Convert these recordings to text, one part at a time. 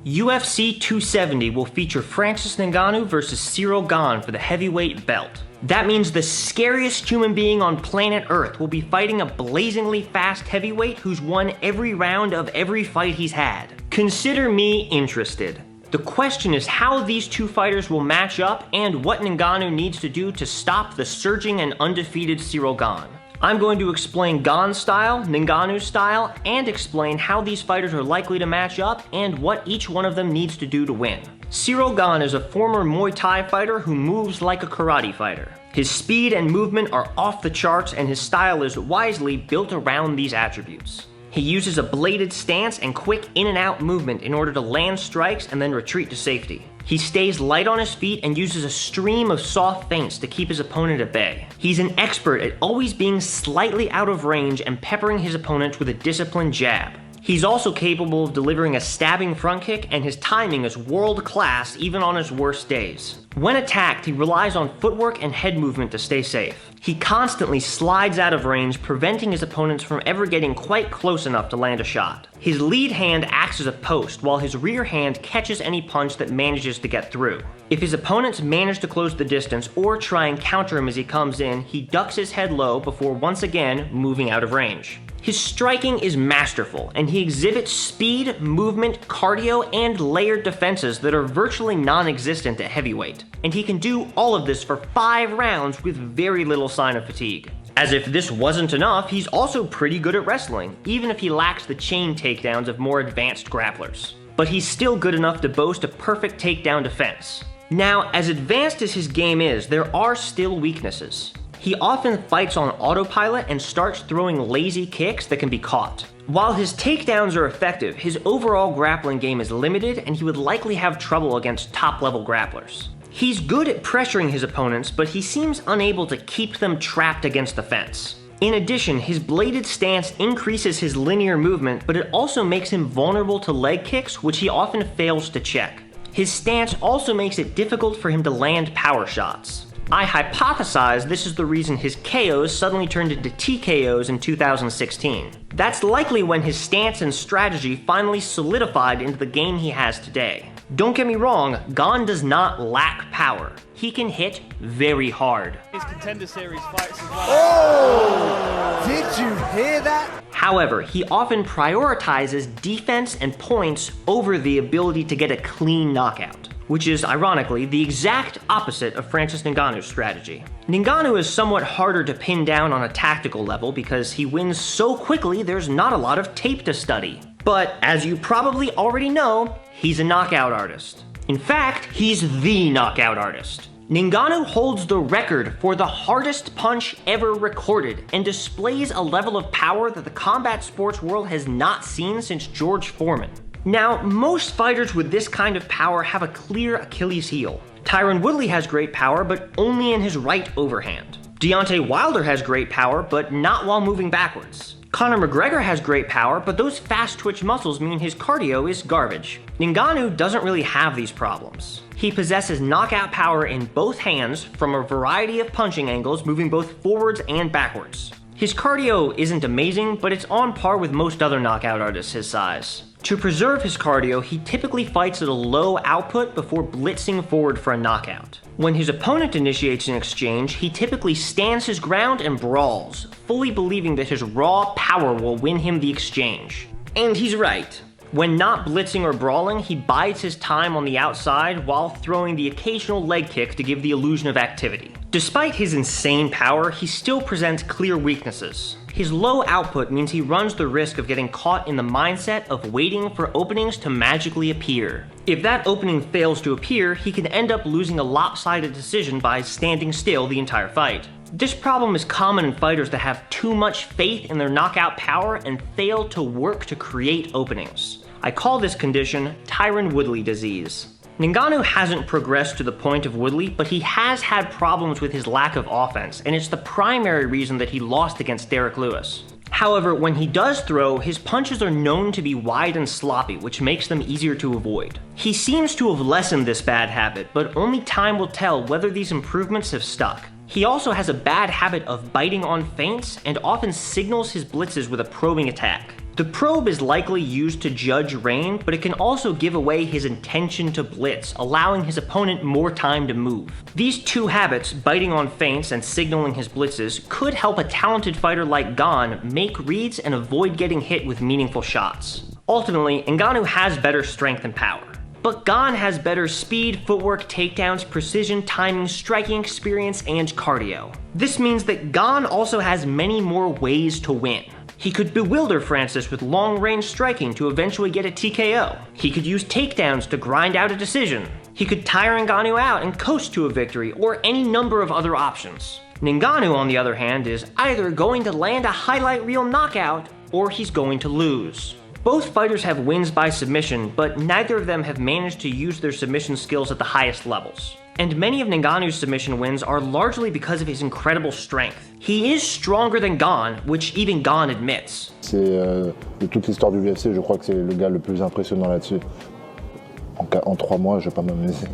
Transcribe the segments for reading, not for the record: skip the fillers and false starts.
UFC 270 will feature Francis Ngannou versus Ciryl Gane for the heavyweight belt. That means the scariest human being on planet Earth will be fighting a blazingly fast heavyweight who's won every round of every fight he's had. Consider me interested. The question is how these two fighters will match up and what Ngannou needs to do to stop the surging and undefeated Ciryl Gane. I'm going to explain Gane's style, Ngannou's style, and explain how these fighters are likely to match up and what each one of them needs to do to win. Ciryl Gane is a former Muay Thai fighter who moves like a karate fighter. His speed and movement are off the charts and his style is wisely built around these attributes. He uses a bladed stance and quick in and out movement in order to land strikes and then retreat to safety. He stays light on his feet and uses a stream of soft feints to keep his opponent at bay. He's an expert at always being slightly out of range and peppering his opponents with a disciplined jab. He's also capable of delivering a stabbing front kick, and his timing is world class even on his worst days. When attacked, he relies on footwork and head movement to stay safe. He constantly slides out of range, preventing his opponents from ever getting quite close enough to land a shot. His lead hand acts as a post, while his rear hand catches any punch that manages to get through. If his opponents manage to close the distance or try and counter him as he comes in, he ducks his head low before once again moving out of range. His striking is masterful, and he exhibits speed, movement, cardio, and layered defenses that are virtually non-existent at heavyweight. And he can do all of this for 5 rounds with very little sign of fatigue. As if this wasn't enough, he's also pretty good at wrestling, even if he lacks the chain takedowns of more advanced grapplers. But he's still good enough to boast a perfect takedown defense. Now, as advanced as his game is, there are still weaknesses. He often fights on autopilot and starts throwing lazy kicks that can be caught. While his takedowns are effective, his overall grappling game is limited and he would likely have trouble against top-level grapplers. He's good at pressuring his opponents, but he seems unable to keep them trapped against the fence. In addition, his bladed stance increases his linear movement, but it also makes him vulnerable to leg kicks, which he often fails to check. His stance also makes it difficult for him to land power shots. I hypothesize this is the reason his KOs suddenly turned into TKOs in 2016. That's likely when his stance and strategy finally solidified into the game he has today. Don't get me wrong, Gane does not lack power. He can hit very hard. His Contender Series fights as well. Oh! Did you hear that? However, he often prioritizes defense and points over the ability to get a clean knockout, which is, ironically, the exact opposite of Francis Ngannou's strategy. Ngannou is somewhat harder to pin down on a tactical level because he wins so quickly there's not a lot of tape to study. But, as you probably already know, he's a knockout artist. In fact, he's the knockout artist. Ngannou holds the record for the hardest punch ever recorded and displays a level of power that the combat sports world has not seen since George Foreman. Now, most fighters with this kind of power have a clear Achilles heel. Tyron Woodley has great power, but only in his right overhand. Deontay Wilder has great power, but not while moving backwards. Conor McGregor has great power, but those fast twitch muscles mean his cardio is garbage. Ngannou doesn't really have these problems. He possesses knockout power in both hands from a variety of punching angles, moving both forwards and backwards. His cardio isn't amazing, but it's on par with most other knockout artists his size. To preserve his cardio, he typically fights at a low output before blitzing forward for a knockout. When his opponent initiates an exchange, he typically stands his ground and brawls, fully believing that his raw power will win him the exchange. And he's right. When not blitzing or brawling, he bides his time on the outside while throwing the occasional leg kick to give the illusion of activity. Despite his insane power, he still presents clear weaknesses. His low output means he runs the risk of getting caught in the mindset of waiting for openings to magically appear. If that opening fails to appear, he can end up losing a lopsided decision by standing still the entire fight. This problem is common in fighters that have too much faith in their knockout power and fail to work to create openings. I call this condition Tyron Woodley disease. Ngannou hasn't progressed to the point of Woodley, but he has had problems with his lack of offense, and it's the primary reason that he lost against Derrick Lewis. However, when he does throw, his punches are known to be wide and sloppy, which makes them easier to avoid. He seems to have lessened this bad habit, but only time will tell whether these improvements have stuck. He also has a bad habit of biting on feints and often signals his blitzes with a probing attack. The probe is likely used to judge range, but it can also give away his intention to blitz, allowing his opponent more time to move. These two habits, biting on feints and signaling his blitzes, could help a talented fighter like Gane make reads and avoid getting hit with meaningful shots. Ultimately, Ngannou has better strength and power. But Gane has better speed, footwork, takedowns, precision, timing, striking experience, and cardio. This means that Gane also has many more ways to win. He could bewilder Francis with long-range striking to eventually get a TKO. He could use takedowns to grind out a decision. He could tire Ngannou out and coast to a victory, or any number of other options. Ngannou, on the other hand, is either going to land a highlight reel knockout, or he's going to lose. Both fighters have wins by submission, but neither of them have managed to use their submission skills at the highest levels. And many of Ngannou's submission wins are largely because of his incredible strength. He is stronger than Gane, which even Gane admits. De toute l'histoire du UFC, je crois que c'est le gars le plus impressionnant là-dessus. En 3 mois, je vais pas m'amuser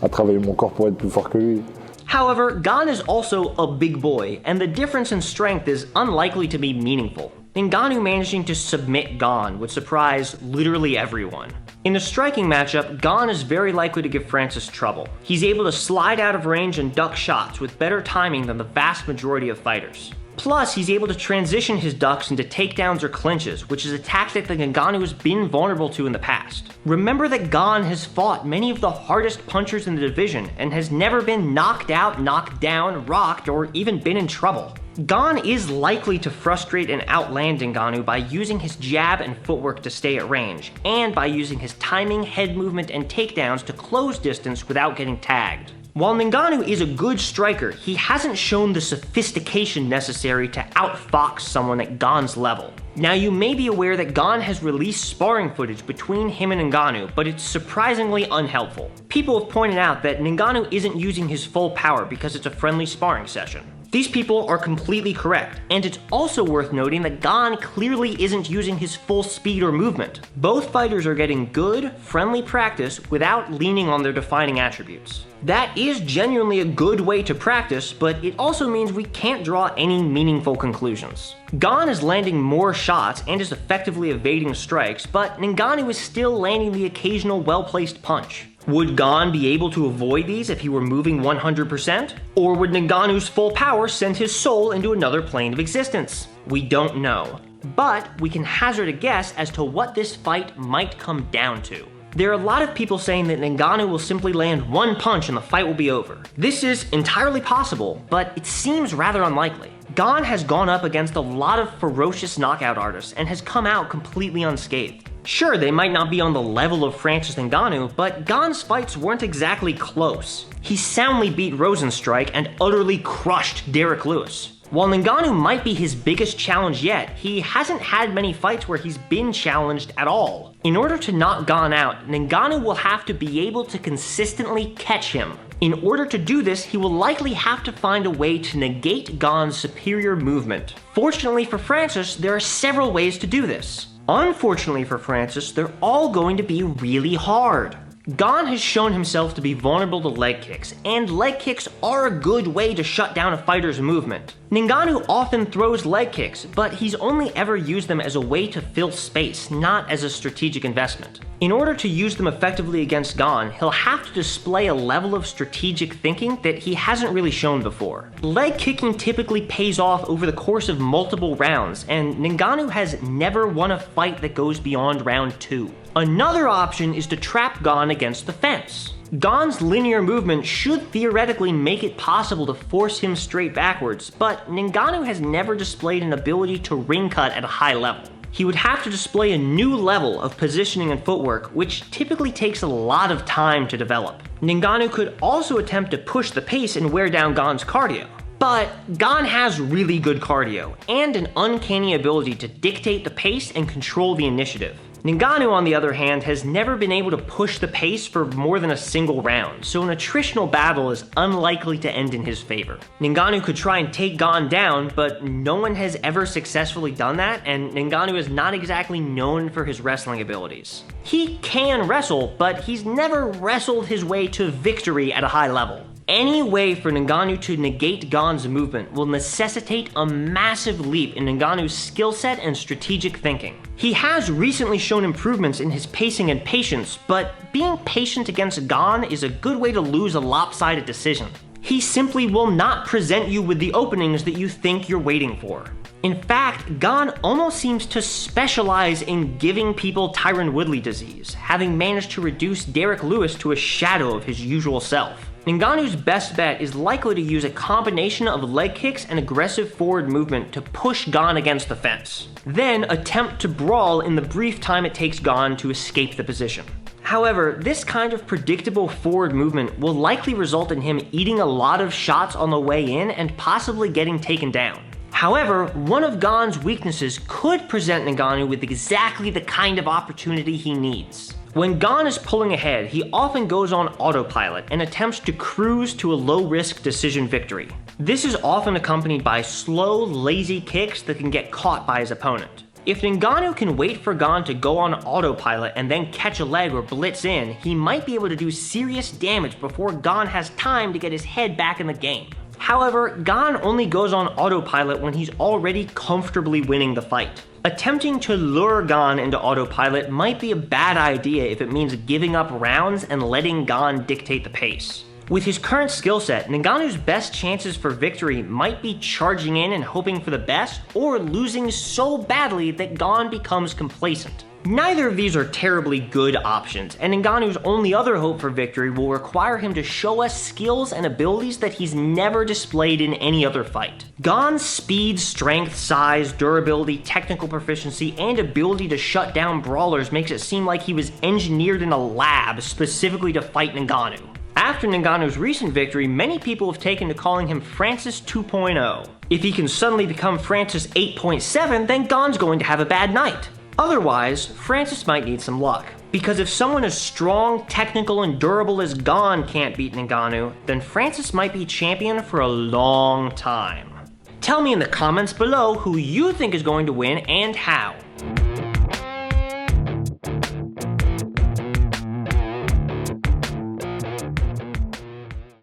à travailler mon corps pour être plus fort que lui. However, Gane is also a big boy, and the difference in strength is unlikely to be meaningful. Ngannou managing to submit Gane would surprise literally everyone. In a striking matchup, Gane is very likely to give Francis trouble. He's able to slide out of range and duck shots with better timing than the vast majority of fighters. Plus, he's able to transition his ducks into takedowns or clinches, which is a tactic that Ngannou has been vulnerable to in the past. Remember that Gane has fought many of the hardest punchers in the division and has never been knocked out, knocked down, rocked, or even been in trouble. Gane is likely to frustrate and outland Ngannou by using his jab and footwork to stay at range, and by using his timing, head movement, and takedowns to close distance without getting tagged. While Ngannou is a good striker, he hasn't shown the sophistication necessary to outfox someone at Gane's level. Now, you may be aware that Gane has released sparring footage between him and Ngannou, but it's surprisingly unhelpful. People have pointed out that Ngannou isn't using his full power because it's a friendly sparring session. These people are completely correct, and it's also worth noting that Gane clearly isn't using his full speed or movement. Both fighters are getting good, friendly practice without leaning on their defining attributes. That is genuinely a good way to practice, but it also means we can't draw any meaningful conclusions. Gane is landing more shots and is effectively evading strikes, but Ngannou is still landing the occasional well-placed punch. Would Gane be able to avoid these if he were moving 100%? Or would Ngannou's full power send his soul into another plane of existence? We don't know. But we can hazard a guess as to what this fight might come down to. There are a lot of people saying that Ngannou will simply land one punch and the fight will be over. This is entirely possible, but it seems rather unlikely. Gane has gone up against a lot of ferocious knockout artists and has come out completely unscathed. Sure, they might not be on the level of Francis Ngannou, but Gane's fights weren't exactly close. He soundly beat Rosenstrike and utterly crushed Derrick Lewis. While Ngannou might be his biggest challenge yet, he hasn't had many fights where he's been challenged at all. In order to knock Gane out, Ngannou will have to be able to consistently catch him. In order to do this, he will likely have to find a way to negate Gane's superior movement. Fortunately for Francis, there are several ways to do this. Unfortunately for Francis, they're all going to be really hard. Gane has shown himself to be vulnerable to leg kicks, and leg kicks are a good way to shut down a fighter's movement. Ngannou often throws leg kicks, but he's only ever used them as a way to fill space, not as a strategic investment. In order to use them effectively against Gane, he'll have to display a level of strategic thinking that he hasn't really shown before. Leg kicking typically pays off over the course of multiple rounds, and Ngannou has never won a fight that goes beyond round 2. Another option is to trap Gane against the fence. Gane's linear movement should theoretically make it possible to force him straight backwards, but Ngannou has never displayed an ability to ring cut at a high level. He would have to display a new level of positioning and footwork, which typically takes a lot of time to develop. Ngannou could also attempt to push the pace and wear down Gane's cardio. But Gane has really good cardio, and an uncanny ability to dictate the pace and control the initiative. Ngannou, on the other hand, has never been able to push the pace for more than a single round, so an attritional battle is unlikely to end in his favor. Ngannou could try and take Gane down, but no one has ever successfully done that, and Ngannou is not exactly known for his wrestling abilities. He can wrestle, but he's never wrestled his way to victory at a high level. Any way for Ngannou to negate Gane's movement will necessitate a massive leap in Ngannou's skill set and strategic thinking. He has recently shown improvements in his pacing and patience, but being patient against Gane is a good way to lose a lopsided decision. He simply will not present you with the openings that you think you're waiting for. In fact, Gane almost seems to specialize in giving people Tyron Woodley disease, having managed to reduce Derek Lewis to a shadow of his usual self. Ngannou's best bet is likely to use a combination of leg kicks and aggressive forward movement to push Gane against the fence, then attempt to brawl in the brief time it takes Gane to escape the position. However, this kind of predictable forward movement will likely result in him eating a lot of shots on the way in and possibly getting taken down. However, one of Gane's weaknesses could present Ngannou with exactly the kind of opportunity he needs. When Gane is pulling ahead, he often goes on autopilot and attempts to cruise to a low-risk decision victory. This is often accompanied by slow, lazy kicks that can get caught by his opponent. If Ngannou can wait for Gane to go on autopilot and then catch a leg or blitz in, he might be able to do serious damage before Gane has time to get his head back in the game. However, Gane only goes on autopilot when he's already comfortably winning the fight. Attempting to lure Gane into autopilot might be a bad idea if it means giving up rounds and letting Gane dictate the pace. With his current skill set, Ngannou's best chances for victory might be charging in and hoping for the best, or losing so badly that Gane becomes complacent. Neither of these are terribly good options, and Ngannou's only other hope for victory will require him to show us skills and abilities that he's never displayed in any other fight. Gane's speed, strength, size, durability, technical proficiency, and ability to shut down brawlers makes it seem like he was engineered in a lab specifically to fight Ngannou. After Ngannou's recent victory, many people have taken to calling him Francis 2.0. If he can suddenly become Francis 8.7, then Gane's going to have a bad night. Otherwise, Francis might need some luck. Because if someone as strong, technical, and durable as Gane can't beat Ngannou, then Francis might be champion for a long time. Tell me in the comments below who you think is going to win and how.